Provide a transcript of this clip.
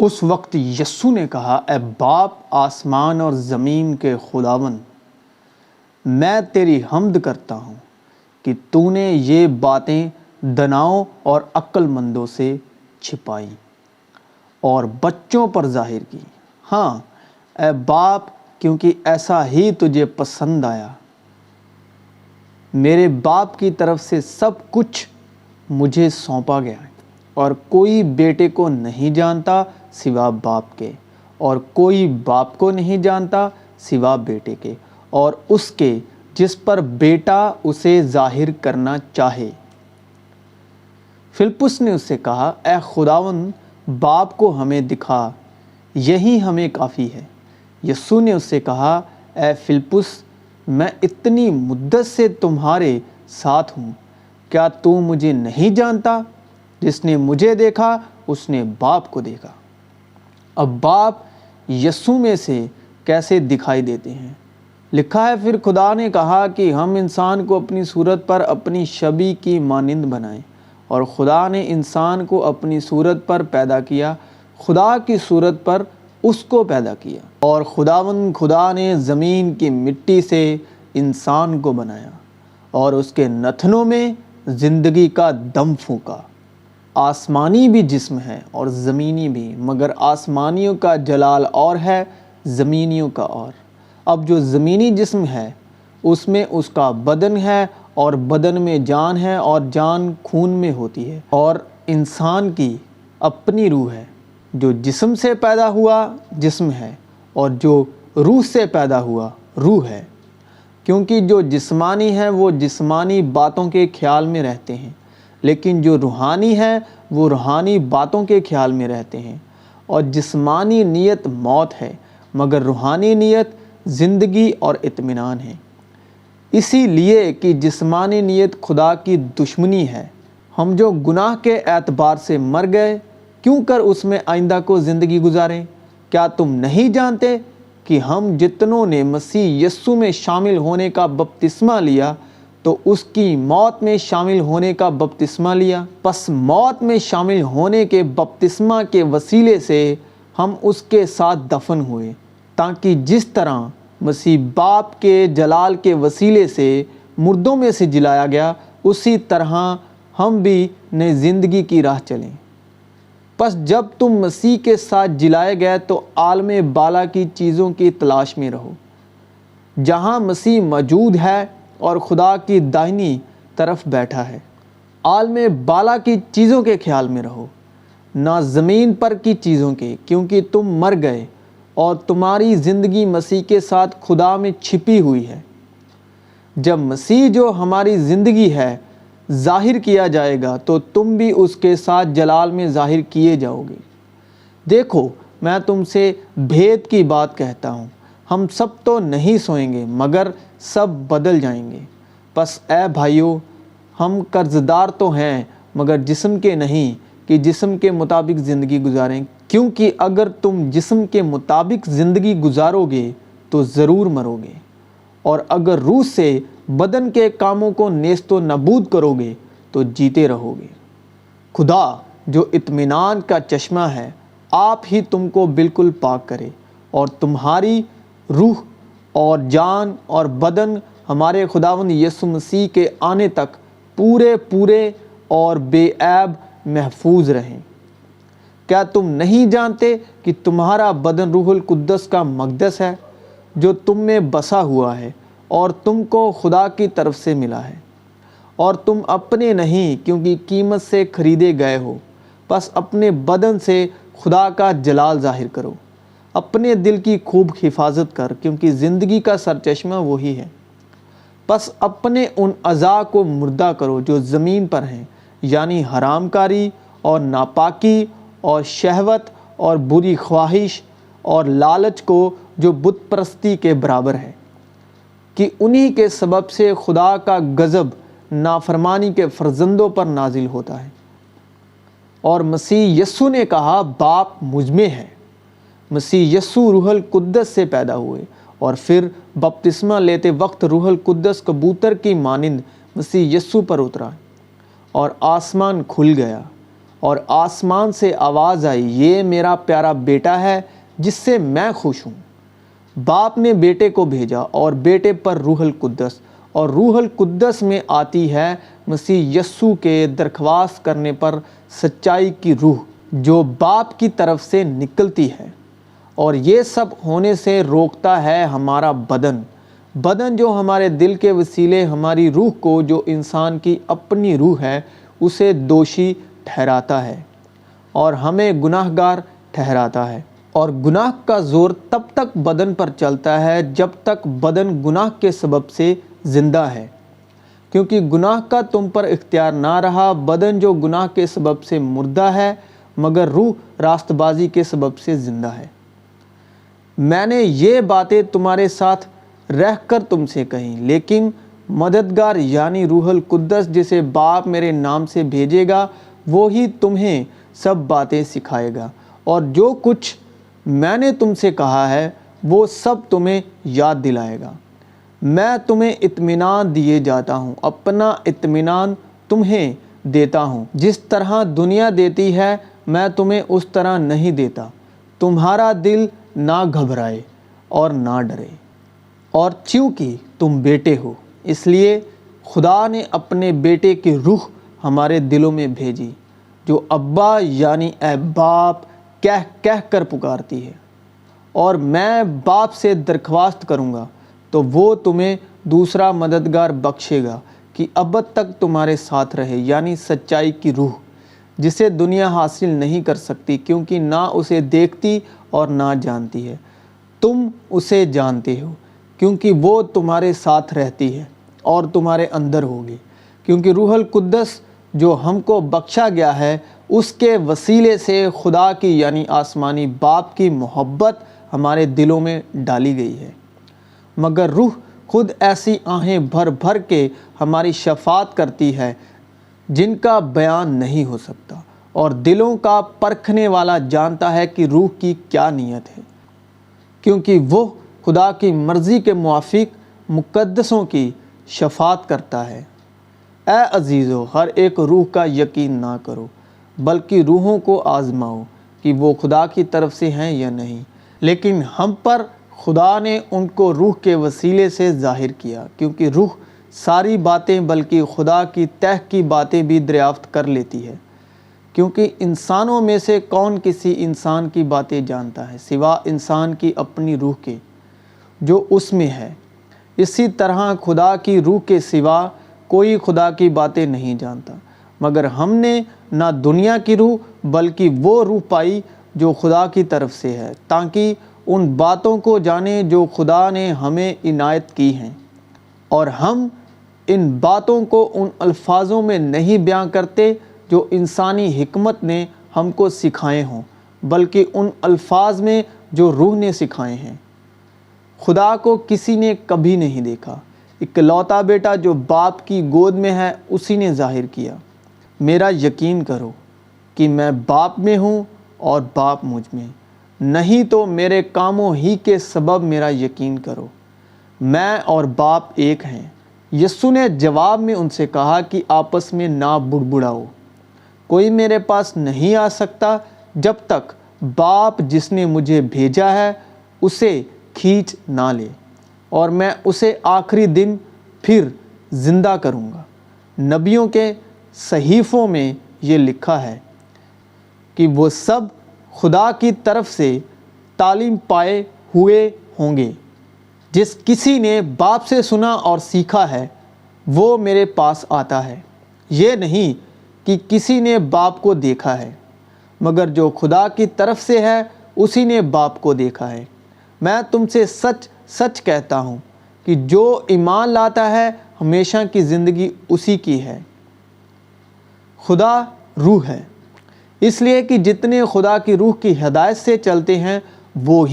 اس وقت یسوع نے کہا، اے باپ آسمان اور زمین کے خداوند، میں تیری حمد کرتا ہوں کہ تو نے یہ باتیں داناؤں اور عقل مندوں سے چھپائی اور بچوں پر ظاہر کی۔ ہاں اے باپ، کیونکہ ایسا ہی تجھے پسند آیا۔ میرے باپ کی طرف سے سب کچھ مجھے سونپا گیا ہے، اور کوئی بیٹے کو نہیں جانتا سوا باپ کے، اور کوئی باپ کو نہیں جانتا سوا بیٹے کے، اور اس کے جس پر بیٹا اسے ظاہر کرنا چاہے۔ فلپس نے اس سے کہا، اے خداوند، باپ کو ہمیں دکھا، یہی ہمیں کافی ہے۔ یسوع نے اس سے کہا، اے فلپس، میں اتنی مدت سے تمہارے ساتھ ہوں، کیا تو مجھے نہیں جانتا؟ جس نے مجھے دیکھا اس نے باپ کو دیکھا۔ اب باپ یسوع میں سے کیسے دکھائی دیتے ہیں؟ لکھا ہے، پھر خدا نے کہا کہ ہم انسان کو اپنی صورت پر اپنی شبیہ کی مانند بنائیں، اور خدا نے انسان کو اپنی صورت پر پیدا کیا، خدا کی صورت پر اس کو پیدا کیا۔ اور خداوند خدا نے زمین کی مٹی سے انسان کو بنایا اور اس کے نتنوں میں زندگی کا دم پھونکا۔ آسمانی بھی جسم ہے اور زمینی بھی، مگر آسمانیوں کا جلال اور ہے، زمینیوں کا اور۔ اب جو زمینی جسم ہے اس میں اس کا بدن ہے، اور بدن میں جان ہے، اور جان خون میں ہوتی ہے، اور انسان کی اپنی روح ہے۔ جو جسم سے پیدا ہوا جسم ہے، اور جو روح سے پیدا ہوا روح ہے، کیونکہ جو جسمانی ہے وہ جسمانی باتوں کے خیال میں رہتے ہیں، لیکن جو روحانی ہے وہ روحانی باتوں کے خیال میں رہتے ہیں۔ اور جسمانی نیت موت ہے، مگر روحانی نیت زندگی اور اطمینان ہے۔ اسی لیے کہ جسمانی نیت خدا کی دشمنی ہے۔ ہم جو گناہ کے اعتبار سے مر گئے، کیوں کر اس میں آئندہ کو زندگی گزاریں؟ کیا تم نہیں جانتے کہ ہم جتنوں نے مسیح یسوع میں شامل ہونے کا بپتسمہ لیا تو اس کی موت میں شامل ہونے کا بپتسمہ لیا؟ پس موت میں شامل ہونے کے بپتسمہ کے وسیلے سے ہم اس کے ساتھ دفن ہوئے، تاکہ جس طرح مسیح باپ کے جلال کے وسیلے سے مردوں میں سے جلایا گیا، اسی طرح ہم بھی نئی زندگی کی راہ چلیں۔ پس جب تم مسیح کے ساتھ جلائے گئے تو عالم بالا کی چیزوں کی تلاش میں رہو، جہاں مسیح موجود ہے اور خدا کی دائنی طرف بیٹھا ہے۔ عالم بالا کی چیزوں کے خیال میں رہو، نہ زمین پر کی چیزوں کے، کیونکہ تم مر گئے اور تمہاری زندگی مسیح کے ساتھ خدا میں چھپی ہوئی ہے۔ جب مسیح جو ہماری زندگی ہے ظاہر کیا جائے گا تو تم بھی اس کے ساتھ جلال میں ظاہر کیے جاؤ گے۔ دیکھو، میں تم سے بھید کی بات کہتا ہوں، ہم سب تو نہیں سوئیں گے، مگر سب بدل جائیں گے۔ پس اے بھائیو، ہم قرض دار تو ہیں مگر جسم کے نہیں، کہ جسم کے مطابق زندگی گزاریں، کیونکہ اگر تم جسم کے مطابق زندگی گزارو گے تو ضرور مرو گے، اور اگر روح سے بدن کے کاموں کو نیست و نابود کرو گے تو جیتے رہو گے۔ خدا جو اطمینان کا چشمہ ہے، آپ ہی تم کو بالکل پاک کرے، اور تمہاری روح اور جان اور بدن ہمارے خداوند یسوع مسیح کے آنے تک پورے اور بے عیب محفوظ رہیں۔ کیا تم نہیں جانتے کہ تمہارا بدن روح القدس کا مقدس ہے، جو تم میں بسا ہوا ہے، اور تم کو خدا کی طرف سے ملا ہے، اور تم اپنے نہیں کیونکہ قیمت سے خریدے گئے ہو؟ پس اپنے بدن سے خدا کا جلال ظاہر کرو، اپنے دل کی خوب حفاظت کر، کیونکہ زندگی کا سرچشمہ وہی ہے۔ پس اپنے ان اعضاء کو مردہ کرو جو زمین پر ہیں، یعنی حرام کاری اور ناپاکی اور شہوت اور بری خواہش اور لالچ کو، جو بت پرستی کے برابر ہے، کہ انہی کے سبب سے خدا کا غضب نافرمانی کے فرزندوں پر نازل ہوتا ہے۔ اور مسیح یسوع نے کہا، باپ مجھ میں ہے۔ مسیح یسوع روح القدس سے پیدا ہوئے، اور پھر بپتسمہ لیتے وقت روح القدس کبوتر کی مانند مسیح یسوع پر اترا، اور آسمان کھل گیا، اور آسمان سے آواز آئی، یہ میرا پیارا بیٹا ہے جس سے میں خوش ہوں۔ باپ نے بیٹے کو بھیجا اور بیٹے پر روح القدس، اور روح القدس میں آتی ہے مسیح یسوع کے درخواست کرنے پر سچائی کی روح جو باپ کی طرف سے نکلتی ہے، اور یہ سب ہونے سے روکتا ہے ہمارا بدن جو ہمارے دل کے وسیلے ہماری روح کو، جو انسان کی اپنی روح ہے، اسے دوشی ٹھہراتا ہے اور ہمیں گناہ گار ٹھہراتا ہے۔ اور گناہ کا زور تب تک بدن پر چلتا ہے جب تک بدن گناہ کے سبب سے زندہ ہے، کیونکہ گناہ کا تم پر اختیار نہ رہا۔ بدن جو گناہ کے سبب سے مردہ ہے، مگر روح راست بازی کے سبب سے زندہ ہے۔ میں نے یہ باتیں تمہارے ساتھ رہ کر تم سے کہیں، لیکن مددگار یعنی روح القدس جسے باپ میرے نام سے بھیجے گا، وہی تمہیں سب باتیں سکھائے گا، اور جو کچھ میں نے تم سے کہا ہے وہ سب تمہیں یاد دلائے گا۔ میں تمہیں اطمینان دیے جاتا ہوں، اپنا اطمینان تمہیں دیتا ہوں۔ جس طرح دنیا دیتی ہے میں تمہیں اس طرح نہیں دیتا۔ تمہارا دل نہ گھبرائے اور نہ ڈرے۔ اور چونکہ تم بیٹے ہو، اس لیے خدا نے اپنے بیٹے کی روح ہمارے دلوں میں بھیجی، جو ابا یعنی اے باپ کہہ کہہ کر پکارتی ہے۔ اور میں باپ سے درخواست کروں گا تو وہ تمہیں دوسرا مددگار بخشے گا کہ ابد تک تمہارے ساتھ رہے، یعنی سچائی کی روح، جسے دنیا حاصل نہیں کر سکتی کیونکہ نہ اسے دیکھتی اور نہ جانتی ہے۔ تم اسے جانتے ہو کیونکہ وہ تمہارے ساتھ رہتی ہے اور تمہارے اندر ہوگی، کیونکہ روح القدس جو ہم کو بخشا گیا ہے اس کے وسیلے سے خدا کی یعنی آسمانی باپ کی محبت ہمارے دلوں میں ڈالی گئی ہے۔ مگر روح خود ایسی آہیں بھر بھر کے ہماری شفاعت کرتی ہے جن کا بیان نہیں ہو سکتا، اور دلوں کا پرکھنے والا جانتا ہے کہ روح کی کیا نیت ہے، کیونکہ وہ خدا کی مرضی کے موافق مقدسوں کی شفاعت کرتا ہے۔ اے عزیزو، ہر ایک روح کا یقین نہ کرو، بلکہ روحوں کو آزماؤ کہ وہ خدا کی طرف سے ہیں یا نہیں، لیکن ہم پر خدا نے ان کو روح کے وسیلے سے ظاہر کیا، کیونکہ روح ساری باتیں بلکہ خدا کی تہ کی باتیں بھی دریافت کر لیتی ہے، کیونکہ انسانوں میں سے کون کسی انسان کی باتیں جانتا ہے سوا انسان کی اپنی روح کے جو اس میں ہے۔ اسی طرح خدا کی روح کے سوا کوئی خدا کی باتیں نہیں جانتا، مگر ہم نے نہ دنیا کی روح بلکہ وہ روح پائی جو خدا کی طرف سے ہے، تاکہ ان باتوں کو جانیں جو خدا نے ہمیں عنایت کی ہیں۔ اور ہم ان باتوں کو ان الفاظوں میں نہیں بیان کرتے جو انسانی حکمت نے ہم کو سکھائے ہوں، بلکہ ان الفاظ میں جو روح نے سکھائے ہیں۔ خدا کو کسی نے کبھی نہیں دیکھا، اکلوتا بیٹا جو باپ کی گود میں ہے اسی نے ظاہر کیا۔ میرا یقین کرو کہ میں باپ میں ہوں اور باپ مجھ میں، نہیں تو میرے کاموں ہی کے سبب میرا یقین کرو۔ میں اور باپ ایک ہیں۔ یسوع نے جواب میں ان سے کہا کہ آپس میں نہ بڑبڑاؤ، کوئی میرے پاس نہیں آ سکتا جب تک باپ جس نے مجھے بھیجا ہے اسے کھینچ نہ لے، اور میں اسے آخری دن پھر زندہ کروں گا۔ نبیوں کے صحیفوں میں یہ لکھا ہے کہ وہ سب خدا کی طرف سے تعلیم پائے ہوئے ہوں گے۔ جس کسی نے باپ سے سنا اور سیکھا ہے وہ میرے پاس آتا ہے۔ یہ نہیں کہ کسی نے باپ کو دیکھا ہے، مگر جو خدا کی طرف سے ہے اسی نے باپ کو دیکھا ہے۔ میں تم سے سچ سچ کہتا ہوں کہ جو ایمان لاتا ہے ہمیشہ کی زندگی اسی کی ہے۔ خدا روح ہے، اس لیے کہ جتنے خدا کی روح کی ہدایت سے چلتے ہیں وہ